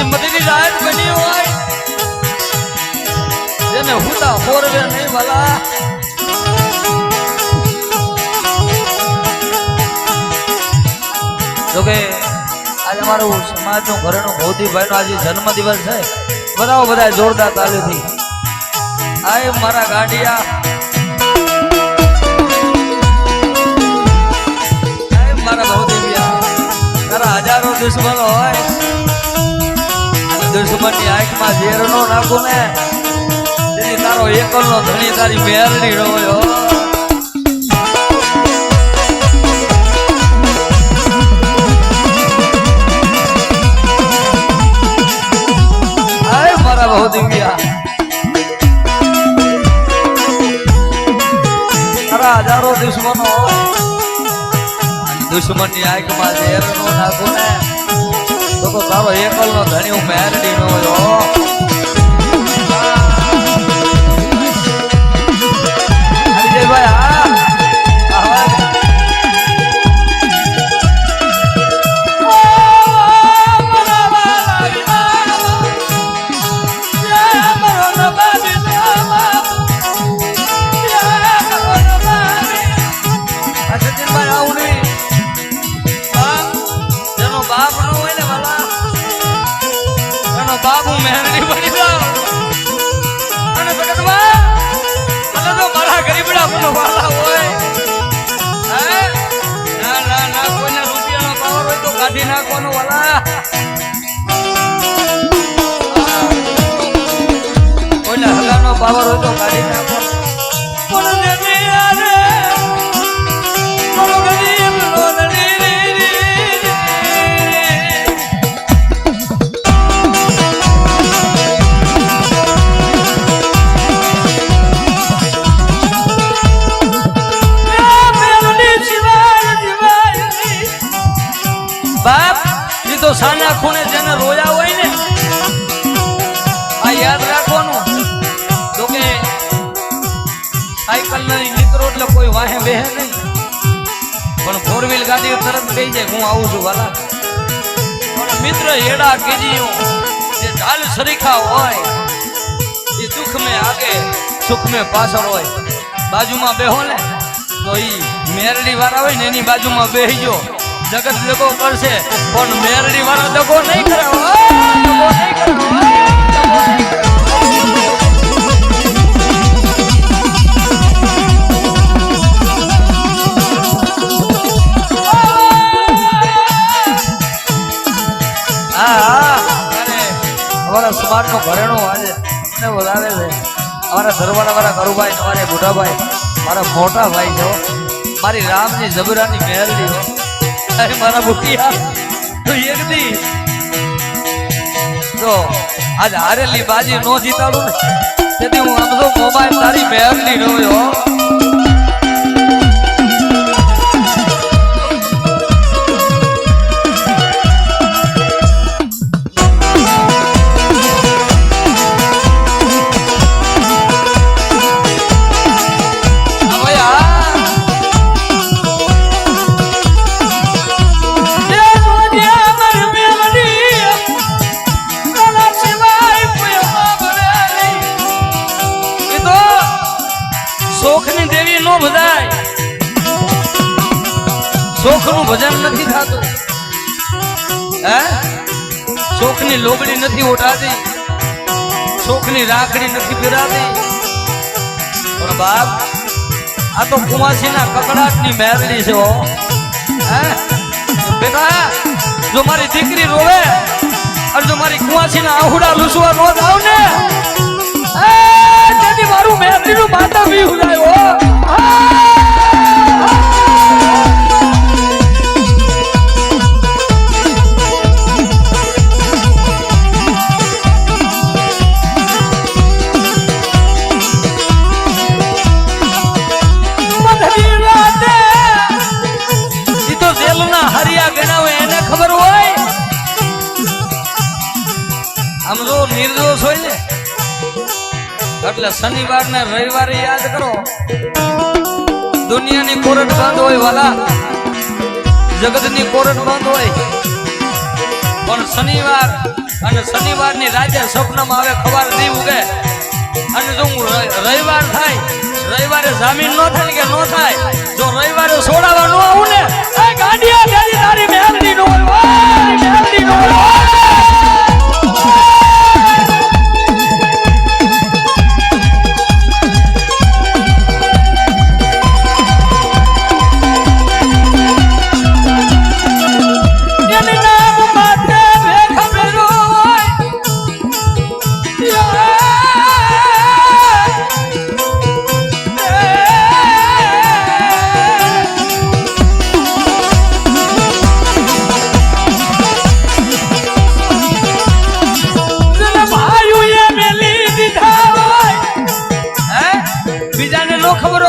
મદની રાત બની હોય જેને હુતા હોરવે નહીં ભલા જોકે આજે અમારું સમાજનું ઘરનું ભૌતિકભાઈનો આજે જન્મદિવસ છે બધા જોરદાર તાલીથી આય મારા ગાંડિયા આય મારા ભૌતિકિયા તારા હજારો દુશ્મનો હોય દુશ્મનની આંખમાં ઝેર નો નાખું ને તેથી તારો એકલનો ધણી તારી મેરડી રહ્યો હજારો દુશ્મનો દુશ્મનની આંખમાં ઝેર નો નાખું ને તો તારો એકલનો ધણી હું મેરડી નો બાબુ મહેરડી બની જાવ અને ભગતવા મને તો મારા ગરીબડા મને વાલા હોય હે ના ના ના કોઈના રૂપિયાનો પાવર હોય તો કાઢી નાખવાનો વાલા કોઈના હગાનો પાવર હોય તો કાઢી નાખો કોણ દેવી રે કોણ ગરીબ લોદડી બાપ એ તો સાના ખૂણે જેને રોયા હોય ને આ યાદ રાખવાનું તો કે સાયકલ નહીં મિત્રો એટલે કોઈ વાહે બેહે નહીં પણ 4 વ્હીલ ગાડી તરત બેહી જાય હું આવું છું વાલા પણ મિત્ર હેડા કેજીઓ જે ઢાલ સરીખા હોય એ દુઃખ में આગે સુખ में પાછળ હોય બાજુમાં બેહો ને તો ઈ મેરડી વાળા હોય ને એની બાજુમાં બેહીજો જગત લોકો કરશે પણ મેરડી વાળા લોકો નહીં કરે અમારા સમાજ નો ઘરેણું આજે મને બોલાવે છે અમારા દરવાડા વાળા કરુભાઈ તમારે બુઢાભાઈ મારા મોટા ભાઈ છો મારી રામની જબરાની મેરડી હો મારા બુટિયા તો એક દી તો આજ હારેલી બાજી નો જીતાડું ને તેથી હું આમ તો મોબાઈલ તારી મેરડી રહ્યો શોખની દેવી નો બધાય શોખનું ભજન નથી થતું હે શોખની લોગડી નથી ઓઢાતી શોખની રાખડી નથી પહેરાતી પણ બાપ આ તો કુવાસીના કકડાટની મેરડી છે હે બેટા જો મારી દીકરી રોવે અને જો મારી કુવાસીના આહુડા લૂસવા નો જાવ ને તેથી મારું મેરડીનું માતા બી હુજાયો તો જેલના હરિયા ગણાવે એને ખબર હોય આમ જો નિર્દોષ હોય ને એટલે શનિવાર ને રવિવારે યાદ કરો દુનિયાની કોરટ બંધ હોય વાલા જગતની કોરટ બંધ હોય પણ શનિવાર અને શનિવારની રાતે સપનામાં આવે ખબર નહીં ઉગે અને જો રવિવાર થાય રવિવારે જામીન ન થાય કે ન થાય જો રવિવારે છોડાવવા ન આવું ને એ ગાંડિયા ગાડી તારી મહેલની નો હોય મહેલની નો હોય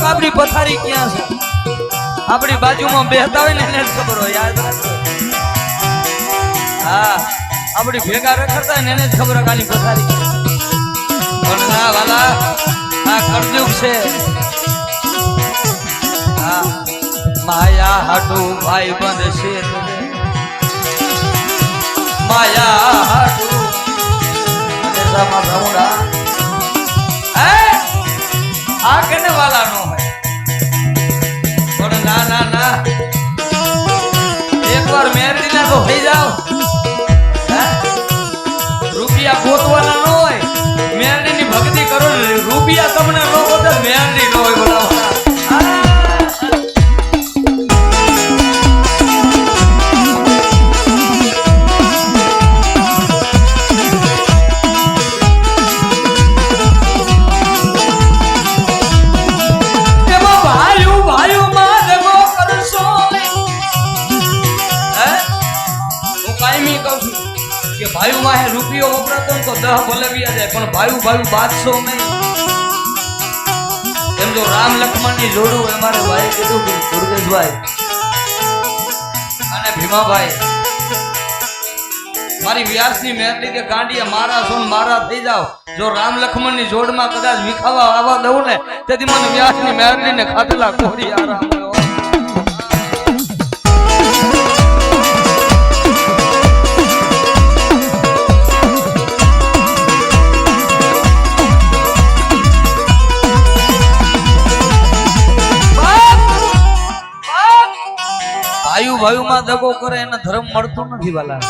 આપણી પથારી ક્યાં છે આપણી બાજુમાં બેહતા હોય ને એને જ ખબર હોય યાદ રાખજો હા આપણી ભેગા રખડતા હોય ને એને જ ખબર હોય આની પથારી પણ ના વાલા આ કળયુગ છે હા માયા હાટુ ભાઈ બંધ છે માયા હાટુ આ કેને વાલા નો હોય પણ ના ના ના એકવાર મેરડી ના તો થઈ જાવ રૂપિયા ગોતવાના ન હોય મેરડી ની ભક્તિ કરો રૂપિયા તમને ન ગોતે મેરડી ન હોય બોલાવો ભાઈ માં રૂપિયો વપરાતો તો 10 ભલે વ્યા જાય પણ ભાઈ બાદશો નહીં એમ જો રામ લક્ષ્મણ ની જોડું અમારે ભાઈ કીધું દુર્ગેશભાઈ અને ભીમાભાઈ મારી વ્યાસની મેરડી કે ગાંડિયા મારા છો મારા થઈ જાવ જો રામ લક્ષ્મણ ની જોડમાં કદાચ વિખાવા આવવા દઉં ને તેથી મને વ્યાસની મેરડી ને ખાધેલા કોરી આરામ ભાઈ માં દગો કરે એને ધર્મ મળતો નથી વાલા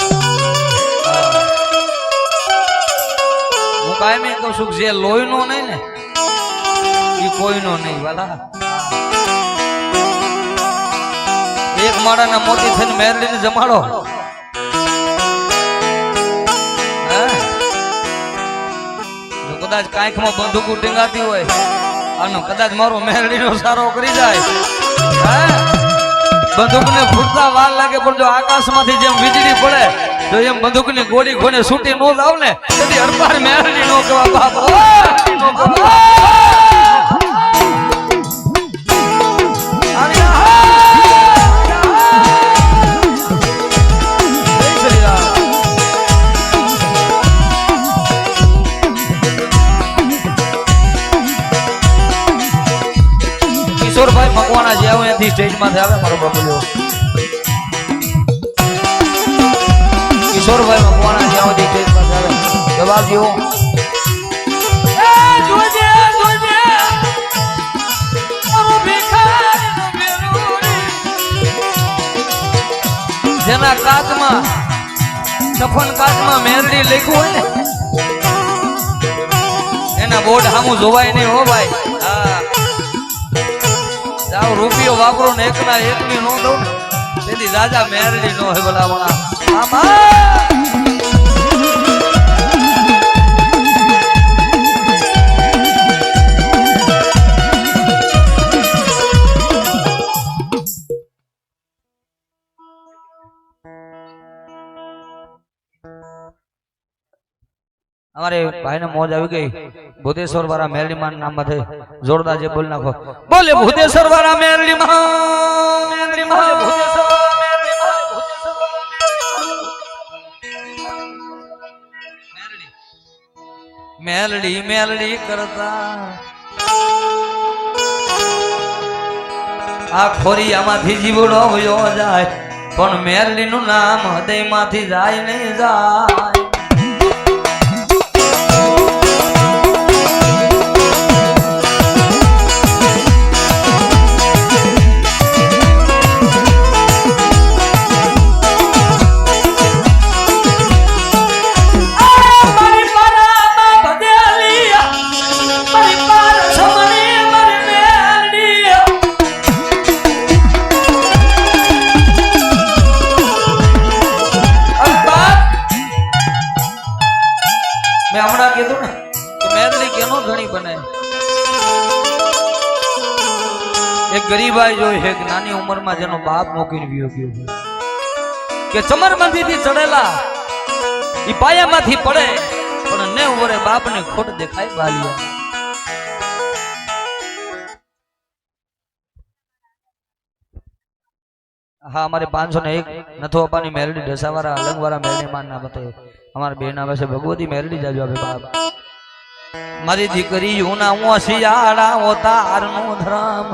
હું કાયમ કહું છું જે લોહી નો નહીં ને એ કોઈ નો નહીં વાલા એક માળાના મોતી થઈને મેરડીને જમાડો જો કદાચ કાંઈકમાં બંદૂક ટીંગાતી હોય અને કદાચ મારો મેરડીનો સારો કરી જાય બંદૂક ને ફૂટતા વાર લાગે પણ જો આકાશમાંથી જેમ વીજળી પડે તો એમ બંદૂક ની ગોળી ખોને છૂટી નો જાવ ને તેથી હરપાર મેરડી નો કહેવા બાપ કિશોરભાઈ મકવાણા જે આવે ત્યાંથી સ્ટેજમાંથી આવે મારો બાબુલો કિશોરભાઈ મકવાણા જે આવે સ્ટેજમાંથી આવે જવાબ દો જેના કાચમાં સફન કાચમાં મેરડી લખ્યું હોય ને એના બોર્ડ સામું જોવાય નહીં હો ભાઈ હા જાવ રૂપિયો વાપરો ને એકના એકની નો દઉં ને તેથી રાજા મેરડી નો હોય બોલાવણા हमारे भाई ने मौज આવી ગઈ ભૂદેશ્વર વાળા મેરડી માં નામ માં જોરદાર જે બોલ નાખો બોલે ભૂદેશ્વર વાળા મેરડી માં ભૂદેશ્વર મેરડી માં મેરડી મેરડી કરતા આ ખોરિયામાંથી જીવડો વયો જાય પણ મેરડી નું નામ હૃદયમાંથી જાય નહીં જાય. મેં હમણાં કીધું ને કે મેરડી કેનો ધણી બને. એક ગરીબાઈ જોઈ છે કે નાની ઉંમરમાં જેનો બાપ મૂકીને વિયો ગયો કે ચમરબંધીથી ચડેલા ઈ પાયામાંથી પડે પણ ને ઉભરે બાપને ખોટ દેખાય બાલિયા. હા અમારે 501 નથો અપાની મેરડી ઢસાવાળા અલંગવાળા મેરડી માન ના બતાવે અમારે બેન આવે છે ભગવતી મેરડી જાજો આવે બાપ. મારી દીકરી યુના હું શિયાળા ઓતાર નો ધરામ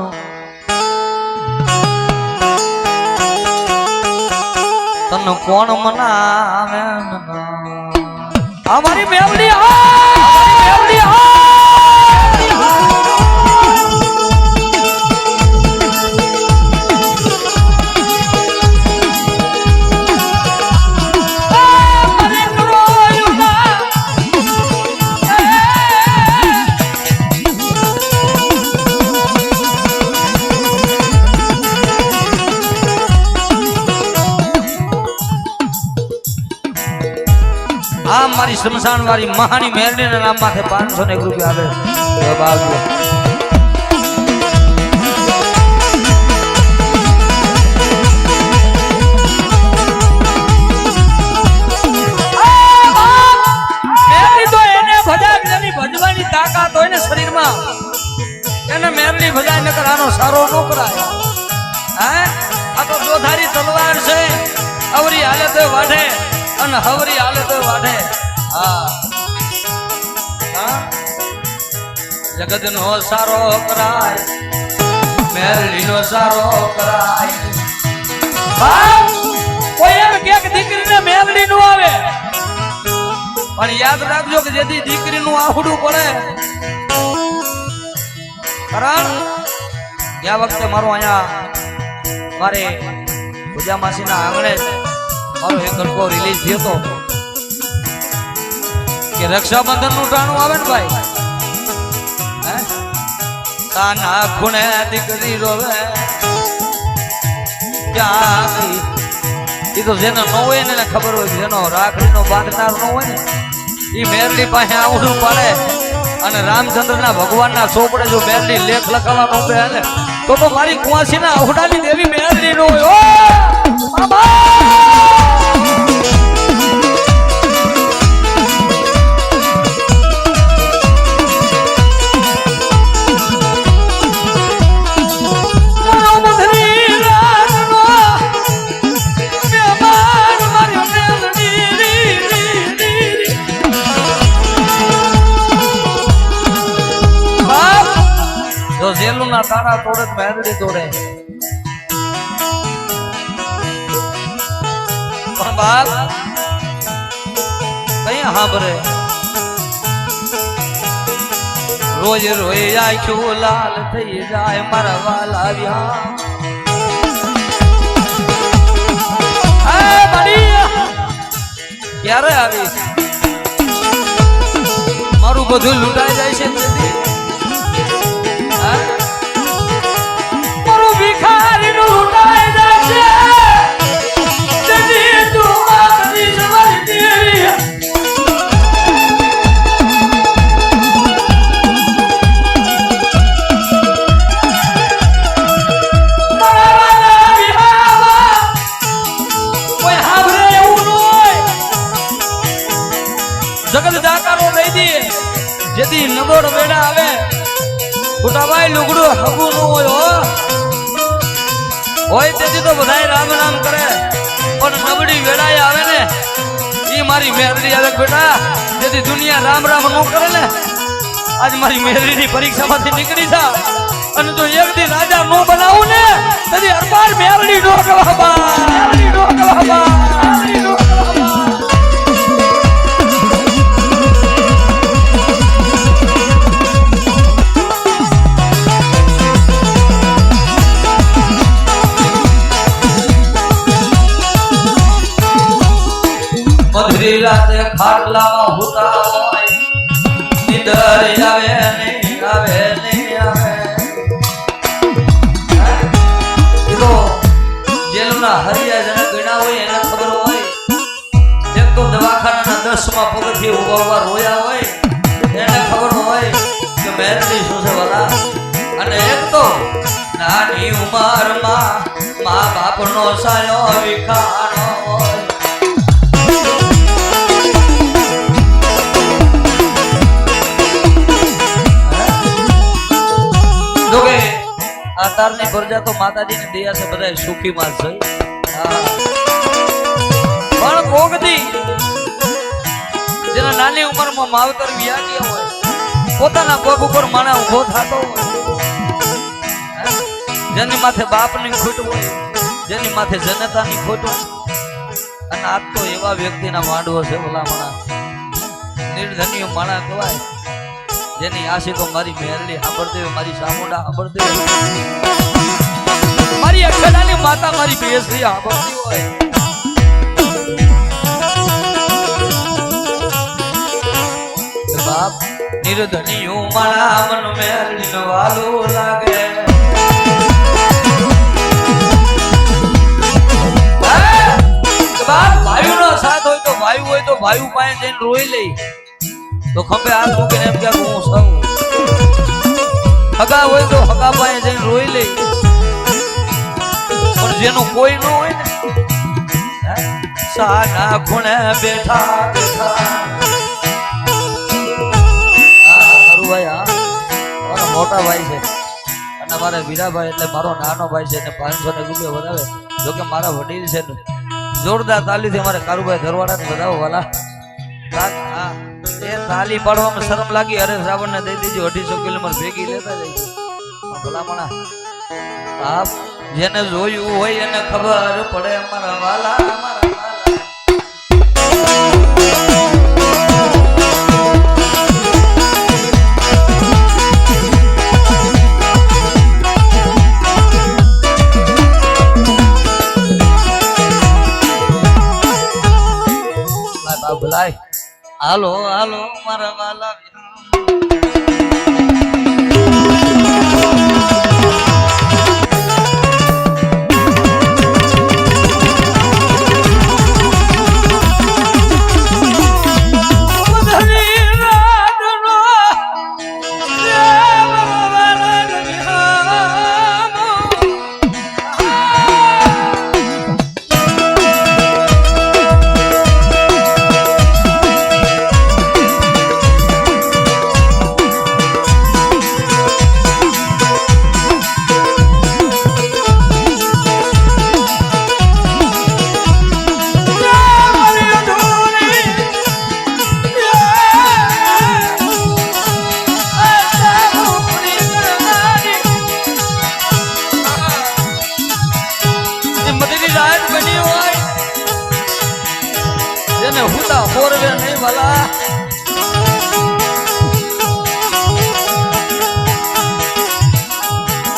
તન કોણ મનાવે અમારી મેરડી મેરડી આ મારી શમશાન વાળી મહાની મેરડી ના નામ માથે 501 રૂપિયા આવે બાબુ. મેરડી તો એને ભજવાની તાકાત હોય ને શરીરમાં એને મેરડી ભજાય નકર આનો સારો ન કરાય. હે આ તો દોધારી તલવાર છે અવરી હાલે તો વાઢે અને હવરી હાલે તો વાઢે. હા જગત નો સારો કરાય મેરડી નો સારો કરાય. કોઈ એમ કે દીકરીને મેરડી નું આવે પણ યાદ રાખજો કે જેથી દીકરી નું આહુડું પડે કારણ ગયા વખતે મારો અહીંયા મારે પૂજા માસી ના આંગણે મારો એક ગણકો રિલીઝ થયો હતો કે રક્ષાબંધન નું ટાણું આવે ને ભાઈ તાના ખૂણે દીકરી રોવે ક્યાં એ તો જેને ન હોય ને ખબર હોય જેનો રાખડી નો બાંધનાર ન હોય ને એ મેરડી પાસે આવડું પડે અને રામચંદ્ર ના ભગવાન ના ચોપડે જો મેરડી લેખ લખાવાનો બે ને તો મારી કુંવાસી ના અવડાની દેવી મેરડી નો હોય. જેલું ના તારા તોડે મેરડી તોડે પણ બાપ કઈ હાબરે રોજ રોજ આંખું લાલ થઈ જાય મારા વાલા આવ્યા. ક્યારે આવીશ મારું બધું લૂંટાઈ જાય છે મારું ભિખારી નું લૂંટાઈ જાય છે તું મારી જવાની દેવી જગત જાકારો દઈ દે જેથી નબોડ વેડા આવે ખોટાભાઈ લુગડું હગું નું હોય તેથી તો બધાય રામ રામ કરે પણ નબળી વેડાએ આવે ને ઈ મારી મેરડી આવે બેટા જેથી દુનિયા રામ રામ ન કરે ને આજ મારી મેરડી ની પરીક્ષામાંથી નીકળી જા અને જો એક દી રાજા નો બનાવું ને તેથી અરબાર મેરડી નો કહેવા મેરડી નો કહેવા મેરડી નો મધરી રાતે ખાટલામાં હોતા હોય નિદર આવે નહીં આવે નહીં આવે તો જેલના હરિયા જણા ગણા હોય એને ખબર હોય એક તો દવાખાનાના 10મા પગથી ઉભા રોયા હોય એને ખબર હોય કે મેરડી શું છે વાલા અને એક તો નાની ઉંમરમાં મા બાપનો સાયો વિખાણો હોય જોકે આ તારની પ્રજા તો માતાજીની દયા છે બધા સુખી માં છે પણ ભોગતી જેના નાની ઉંમરમાં માવતર વ્યા ગયા હોય પોતાના પગ ઉપર માણા ઉભો થતો હોય જેની માથે બાપની ખોટ હોય જેની માથે જનતાની ખોટ હોય અને આજ તો એવા વ્યક્તિના માંડવો છે ઓલા માણા નિર્ધનીય માણા કહેવાય જેની આશી તો મારી મેરડી સાંભળતી હોય મારી સામુંડા સાંભળતી હોય મારી અખેડાની માતા મારી બેસરી સાંભળતી હોય બાપ નિર્ધનીય માણા મન મેરડી નો વાલો લાગે બાપ ભાઈઓ નો સાથ હોય તો ભાઈઓ પાસે જઈને રોઈ લે તો ખંભે હાથ મૂકીને એમ કે હું સૌ હગા હોય તો હગા પાસે જઈને રોઈ લે પણ જેનું કોઈ ન હોય ને સાના ખૂણે બેઠા બેઠા મારો મોટા ભાઈ છે અને મારા વીરાભાઈ એટલે મારો નાનો ભાઈ છે અને 500 રૂપિયા વધારે જોકે મારા વડીલ છે ને જોરદાર તાલીથી અમારે કારુભાઈ ધરવાડા વધાવો વાલા એ તાલી પાડવામાં શરમ લાગી અરે શ્રાવણ ને દઈ દીજો 250 કિલોમીટર ભેગી લેતા જાય ભલામણા આપ જેને જોયું હોય એને ખબર પડે અમારા વાલા અમારા ભલાઈ હાલો હાલો મારા વાલા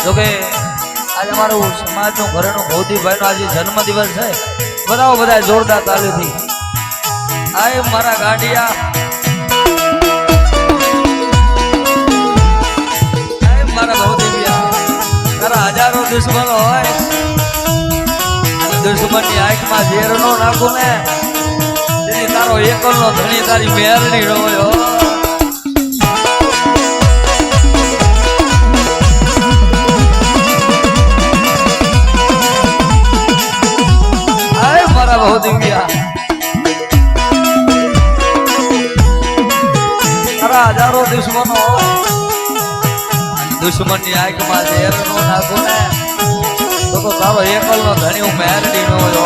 જોકે આજે અમારો સમાજનો ઘરેણો ભૌતિકભાઈનો આજે જન્મદિવસ છે બધાઓ બધા જોરદાર તાલીથી આય મારા ગાંડિયા આય મારા ભૌતિકિયા તારા હજારો દુશ્મનો હોય દુશ્મનની આંખમાં ઝેર નો નાખું ને તેથી તારો એકલનો ધણી તારી મેરડી નો હોય બહુ દિવ્યા તારા હજારો દુશ્મનો દુશ્મનની આંખમાં ઝેર નો નાખો ને તો તારો એકલનો ધણી હું મેરડી નો હોય